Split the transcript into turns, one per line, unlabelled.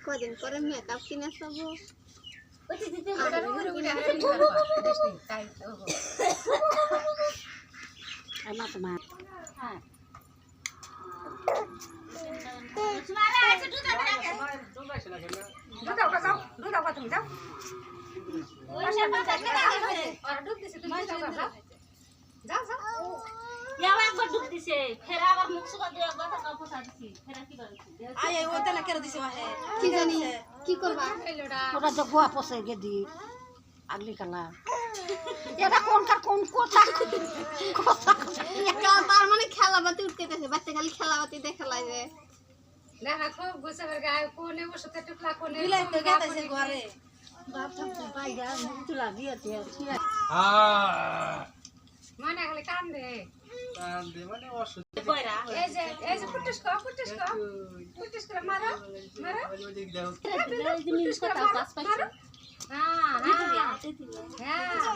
কদিন পরে মেকআপ কিনে সবো
একবার ডুব দিছে ফের আবার মুখ শুকা দিয়ে একবার টাকা পয়সা দিছি ফের কি করছি
আয় ও তেলা কেন দিছে মাহে
কি জানি কি করবা
ওটা তো গোয়া পসে গেদি আগলি কালা এটা কোনকার কোন কথা
তার মানে খেলাবাতি উঠতেছে বাচ্চা খালি খেলাবাতি দেখালাই যে
দেখা খুব গোসবের গায়ে কোনে বসতে টুকলা কোনে বিলাই তো গেতাছে ঘরে
বাপ তো পাইগা মুখ তুলা দিয়েছে
মানে খালি কান্দে
মানে অসুস্থ
কইরা
এই যে ফুটুস করে মারো
এই জিনিস কথা কাজ পাইছে
হ্যাঁ